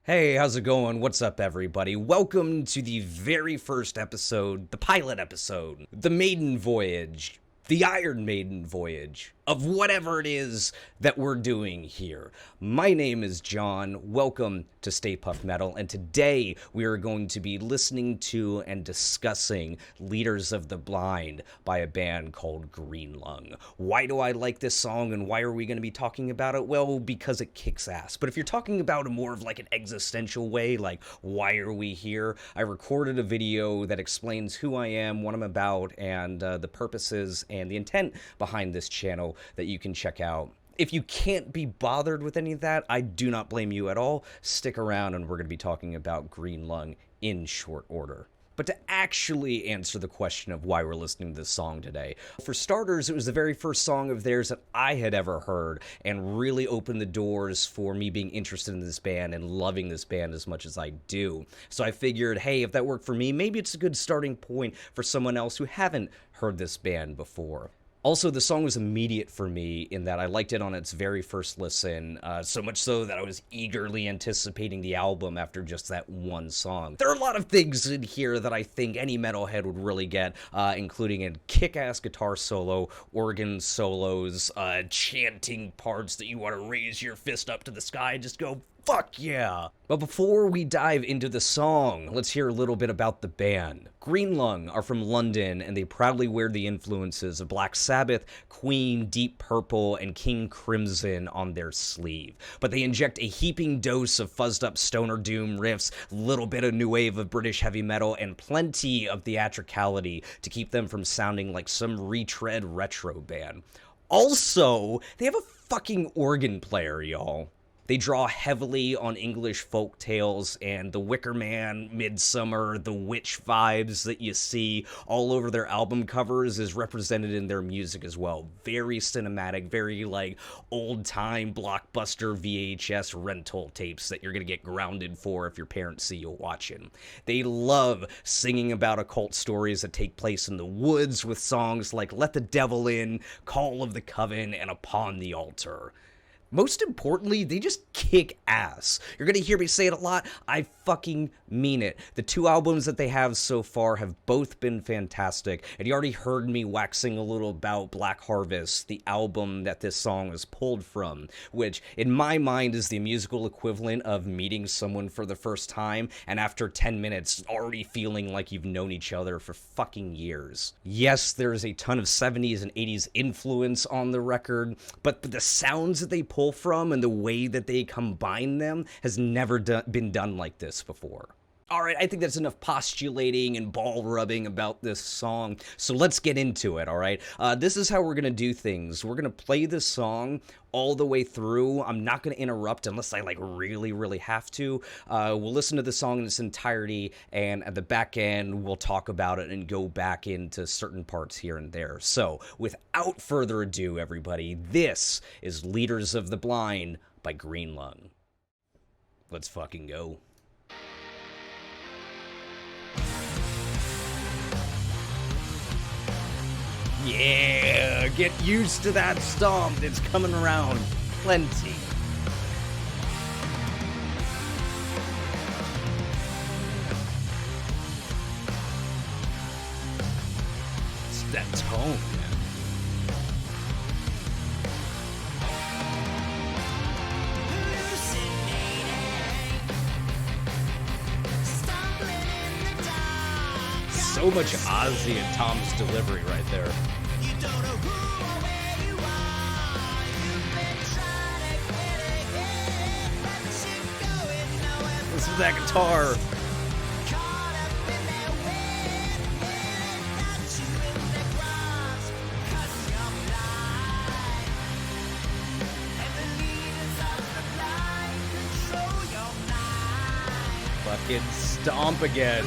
Hey, how's it going? What's up, everybody? Welcome to the very first episode, the pilot episode, the maiden voyage, the Iron Maiden voyage of whatever it is that we're doing here. My name is John. Welcome to Stay Puft Metal, and today we are going to be listening to and discussing Leaders of the Blind by a band called Green Lung. Why do I like this song, and why are we going to be talking about it? Well, because it kicks ass. But if you're talking about it more of like an existential way, like why are we here, I recorded a video that explains who I am, what I'm about, and the purposes and the intent behind this channel that you can check out. If you can't be bothered with any of that, I do not blame you at all. Stick around and we're going to be talking about Green Lung in short order. But to actually answer the question of why we're listening to this song today, for starters, it was the very first song of theirs that I had ever heard and really opened the doors for me being interested in this band and loving this band as much as I do. So I figured, hey, if that worked for me, maybe it's a good starting point for someone else who haven't heard this band before. Also, the song was immediate for me in that I liked it on its very first listen, so much so that I was eagerly anticipating the album after just that one song. There are a lot of things in here that I think any metalhead would really get, including a kick-ass guitar solo, organ solos, chanting parts that you want to raise your fist up to the sky and just go, fuck yeah! But before we dive into the song, let's hear a little bit about the band. Green Lung are from London, and they proudly wear the influences of Black Sabbath, Queen, Deep Purple, and King Crimson on their sleeve. But they inject a heaping dose of fuzzed-up stoner doom riffs, little bit of new wave of British heavy metal, and plenty of theatricality to keep them from sounding like some retread retro band. Also, they have a fucking organ player, y'all. They draw heavily on English folk tales and the Wicker Man, Midsummer, the witch vibes that you see all over their album covers is represented in their music as well. Very cinematic, very like old-time blockbuster VHS rental tapes that you're gonna get grounded for if your parents see you watching. They love singing about occult stories that take place in the woods with songs like Let the Devil In, Call of the Coven, and Upon the Altar. Most importantly, they just kick ass. You're gonna hear me say it a lot. I fucking mean it. The two albums that they have so far have both been fantastic, and you already heard me waxing a little about Black Harvest, the album that this song is pulled from, which in my mind is the musical equivalent of meeting someone for the first time, and after 10 minutes already feeling like you've known each other for fucking years. Yes, there's a ton of 70s and 80s influence on the record, but the sounds that they pull from and the way that they combine them has never been done like this before. Alright, I think that's enough postulating and ball rubbing about this song, so let's get into it, alright? This is how we're gonna do things. We're gonna play this song all the way through. I'm not gonna interrupt unless I like really have to. We'll listen to the song in its entirety, and at the back end, we'll talk about it and go back into certain parts here and there. So, without further ado, everybody, this is Leaders of the Blind by Green Lung. Let's fucking go. Yeah, get used to that stomp. It's coming around plenty. It's that tone, man. So much Ozzy and Tom's delivery right there. Listen to that guitar. Fucking stomp again.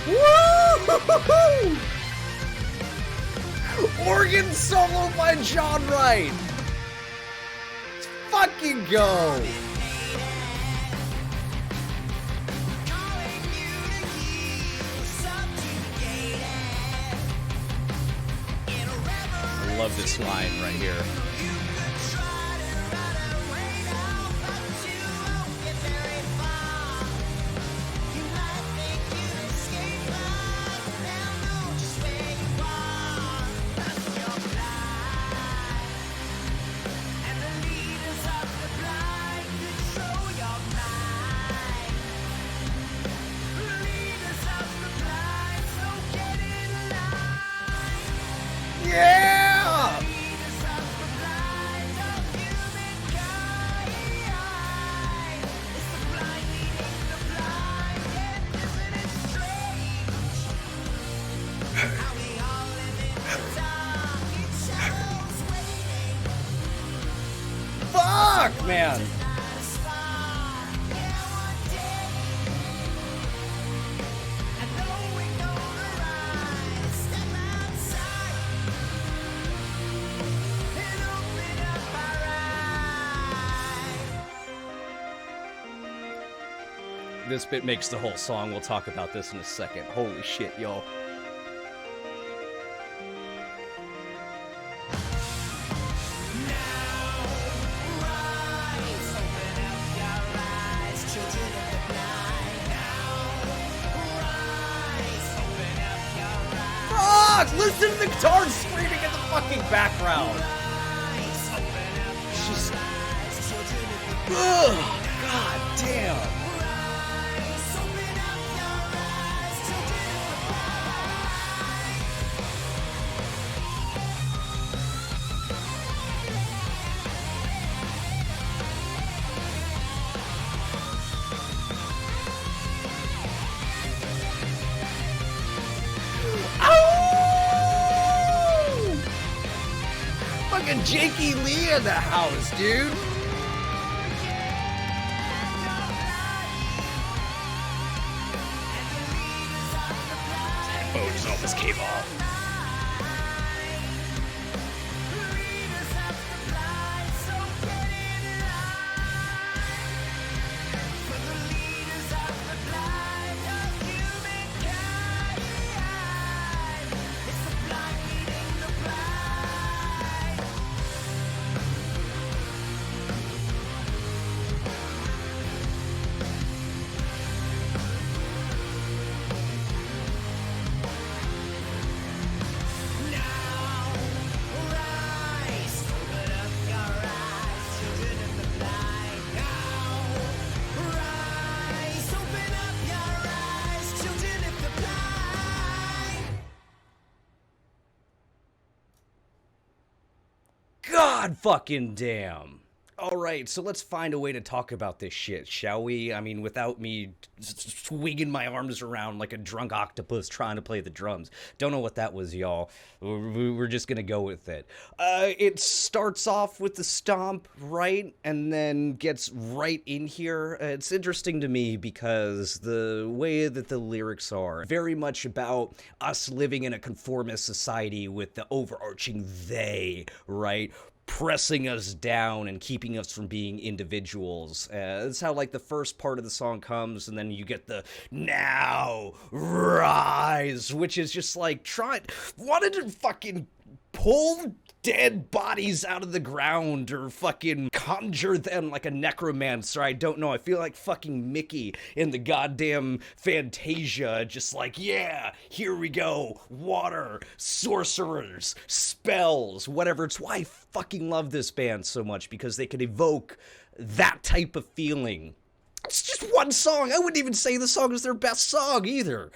Woo! Organ solo by John Wright. It's fucking go! I love this line right here. Yeah! Fuck, man! This bit makes the whole song. We'll talk about this in a second. Holy shit, y'all. Fuck! Listen to the guitar screaming in the fucking background. She's... Ugh! God damn. Fucking Jakey Lee in the house, dude. Headphones almost came off. God fucking damn. Alright, so let's find a way to talk about this shit, shall we? I mean, without me swinging my arms around like a drunk octopus trying to play the drums. Don't know what that was, y'all. We're just gonna go with it. It starts off with the stomp, right? And then gets right in here. It's interesting to me because the way that the lyrics are very much about us living in a conformist society with the overarching they, right? Pressing us down and keeping us from being individuals. That's how, like, the first part of the song comes, and then you get the now rise, which is just like wanted to fucking pull dead bodies out of the ground or fucking conjure them like a necromancer. I don't know. I feel like fucking Mickey in the goddamn Fantasia, just like, yeah, here we go. Water, sorcerers, spells, whatever. It's why I fucking love this band so much, because they can evoke that type of feeling. It's just one song. I wouldn't even say the song is their best song either.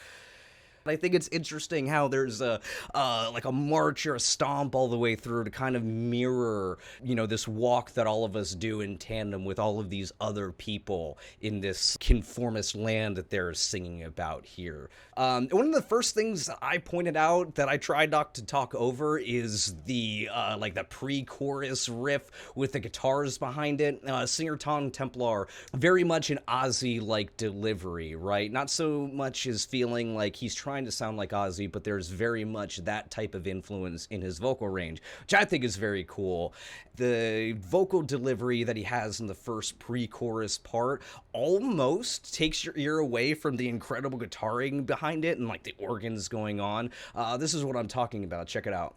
I think it's interesting how there's like a march or a stomp all the way through to kind of mirror, you know, this walk that all of us do in tandem with all of these other people in this conformist land that they're singing about here. One of the first things I pointed out that I tried not to talk over is the like the pre-chorus riff with the guitars behind it. Singer Tom Templar, very much an Ozzy-like delivery, right? Not so much as feeling like he's trying trying to sound like Ozzy, but there's very much that type of influence in his vocal range, which I think is very cool. The vocal delivery that he has in the first pre-chorus part almost takes your ear away from the incredible guitaring behind it and like the organs going on. This is what I'm talking about. Check it out.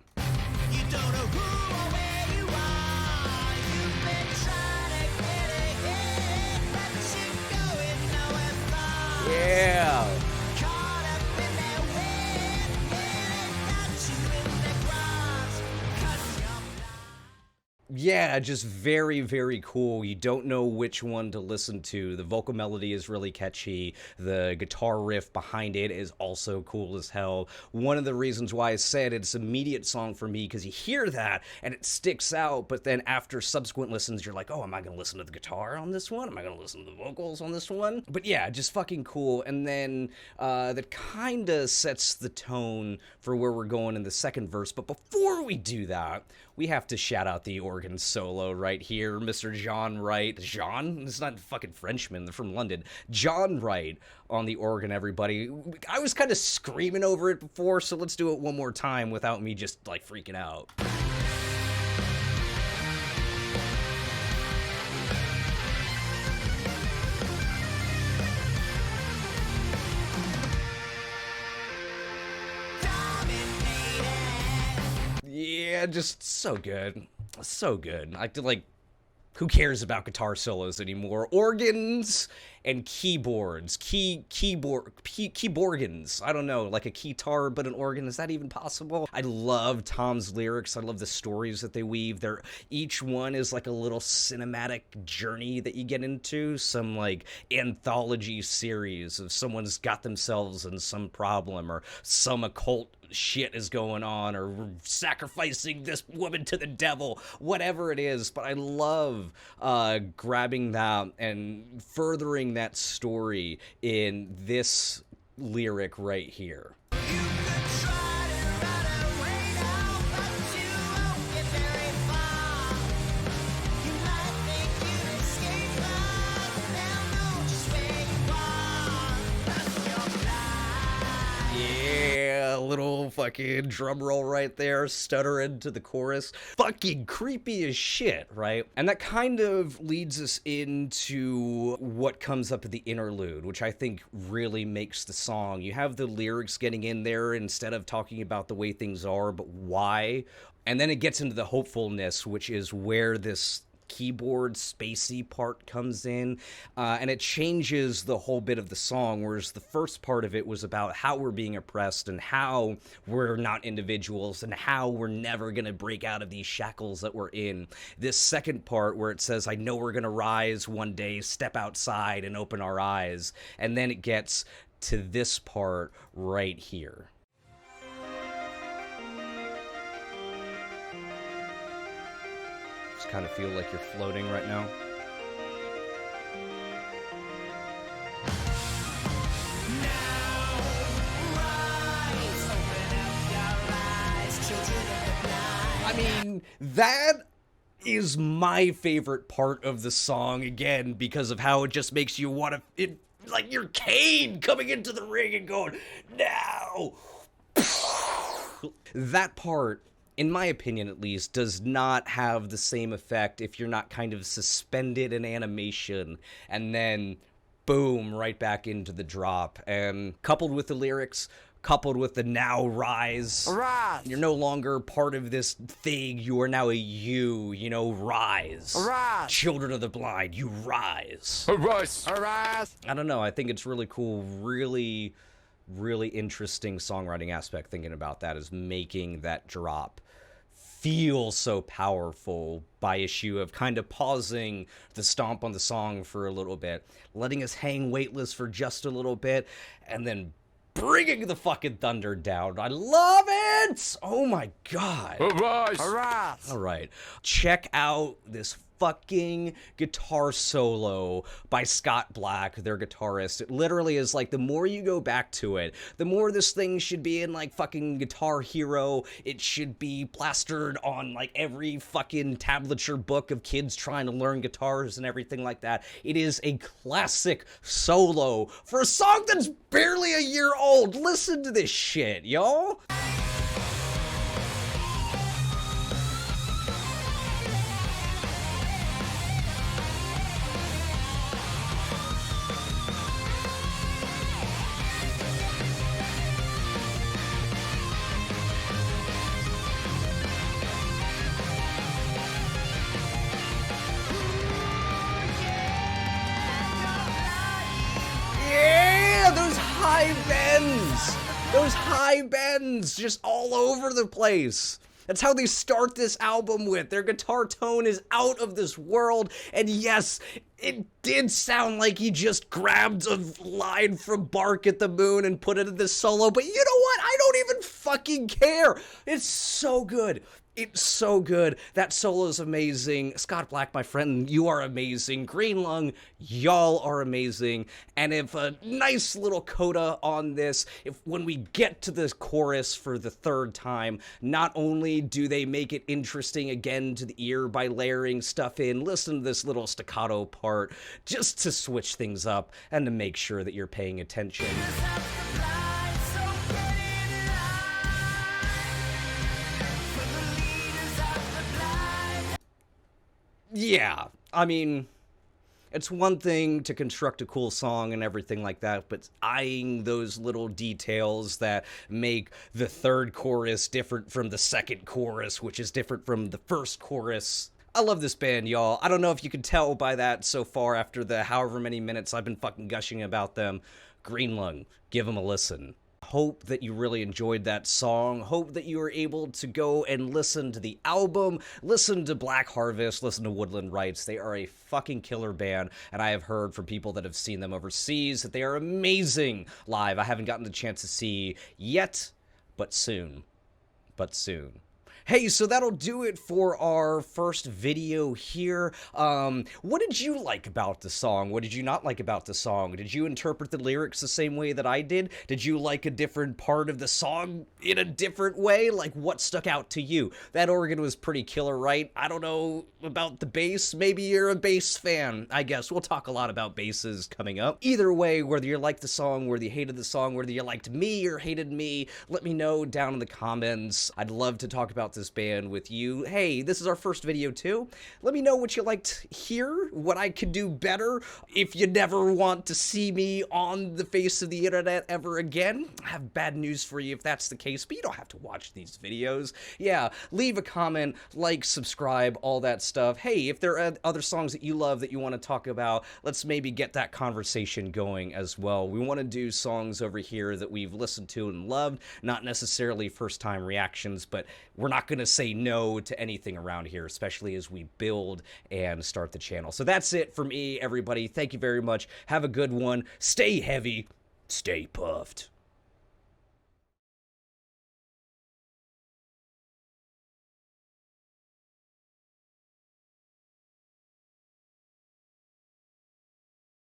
You don't know who or where you are. You've been trying to get ahead, but you're going nowhere far. Yeah. Caught up in their web, yeah, got you in their grasp. 'Cause you're blind. Yeah, just very, very cool. You don't know which one to listen to. The vocal melody is really catchy. The guitar riff behind it is also cool as hell. One of the reasons why I said it's an immediate song for me, because you hear that and it sticks out, but then after subsequent listens, you're like, oh, am I going to listen to the guitar on this one? Am I going to listen to the vocals on this one? But yeah, just fucking cool. And then that kind of sets the tone for where we're going in the second verse. But before we do that, we have to shout out the organ solo right here. Mr. John Wright. John? It's not fucking Frenchman. They're from London. John Wright on the organ, everybody. I was kind of screaming over it before, so let's do it one more time without me just, like, freaking out. Yeah, just so good. So good. I feel like, who cares about guitar solos anymore? Organs and keyboards. Keyboargans. I don't know, like a keytar but an organ. Is that even possible? I love Tom's lyrics. I love the stories that they weave. Each one is like a little cinematic journey that you get into. Some like anthology series of someone's got themselves in some problem or some occult shit is going on, or we're sacrificing this woman to the devil, whatever it is. But I love grabbing that and furthering that story in this lyric right here. You could try to run away now, but you won't get very far. You might think you'd escape, but they'll know just where you are. 'Cause you're blind. Yeah, a little fucking drum roll right there, stuttering to the chorus. Fucking creepy as shit, right? And that kind of leads us into what comes up at the interlude, which I think really makes the song. You have the lyrics getting in there instead of talking about the way things are, but why. And then it gets into the hopefulness, which is where this keyboard spacey part comes in, and it changes the whole bit of the song, whereas the first part of it was about how we're being oppressed and how we're not individuals and how we're never going to break out of these shackles that we're in. This second part where it says, I know we're going to rise one day, step outside and open our eyes, and then it gets to this part right here. Kind of feel like you're floating right now. I mean, that is my favorite part of the song, again, because of how it just makes you want to, like you're Kane coming into the ring and going, now. That part, in my opinion at least, does not have the same effect if you're not kind of suspended in animation and then boom, right back into the drop. And coupled with the lyrics, coupled with the now rise, you're no longer part of this thing, you are now a you know, rise. Children of the blind, you rise. Arise. I don't know, I think it's really cool, really interesting songwriting aspect thinking about that, is making that drop feel so powerful by issue of kind of pausing the stomp on the song for a little bit, letting us hang weightless for just a little bit, and then bringing the fucking thunder down. I love it! Oh my god. Arise. All right. Check out this fucking guitar solo by Scott Black, their guitarist. It literally is like, the more you go back to it, the more this thing should be in like fucking Guitar Hero. It should be plastered on like every fucking tablature book of kids trying to learn guitars and everything like that. It is a classic solo for a song that's barely a year old. Listen to this shit, y'all. Those high bends just all over the place. That's how they start this album with. Their guitar tone is out of this world. And yes, it did sound like he just grabbed a line from Bark at the Moon and put it in this solo. But you know what? I don't even fucking care. It's so good. It's so good. That solo is amazing. Scott Black, my friend, you are amazing. Green Lung, y'all are amazing. And if a nice little coda on this, if when we get to the chorus for the third time, not only do they make it interesting again to the ear by layering stuff in, listen to this little staccato part just to switch things up and to make sure that you're paying attention. Yeah, I mean, it's one thing to construct a cool song and everything like that, but eyeing those little details that make the third chorus different from the second chorus, which is different from the first chorus. I love this band, y'all. I don't know if you can tell by that so far after the however many minutes I've been fucking gushing about them. Green Lung, give them a listen. Hope that you really enjoyed that song. Hope that you were able to go and listen to the album, listen to Black Harvest, listen to Woodland Rights. They are a fucking killer band, and I have heard from people that have seen them overseas that they are amazing live. I haven't gotten the chance to see yet, but soon. But soon. Hey, so that'll do it for our first video here. What did you like about the song? What did you not like about the song? Did you interpret the lyrics the same way that I did? Did you like a different part of the song in a different way? Like, what stuck out to you? That organ was pretty killer, right? I don't know about the bass. Maybe you're a bass fan, I guess. We'll talk a lot about basses coming up. Either way, whether you liked the song, whether you hated the song, whether you liked me or hated me, let me know down in the comments. I'd love to talk about this band with you. Hey, this is our first video too. Let me know what you liked here, what I could do better. If you never want to see me on the face of the internet ever again, I have bad news for you if that's the case, but you don't have to watch these videos. Yeah, leave a comment, like, subscribe, all that stuff. Hey, if there are other songs that you love that you want to talk about, let's maybe get that conversation going as well. We want to do songs over here that we've listened to and loved, not necessarily first-time reactions, but we're not going to say no to anything around here, especially as we build and start the channel. So that's it for me, everybody. Thank you very much. Have a good one. Stay heavy. Stay puffed.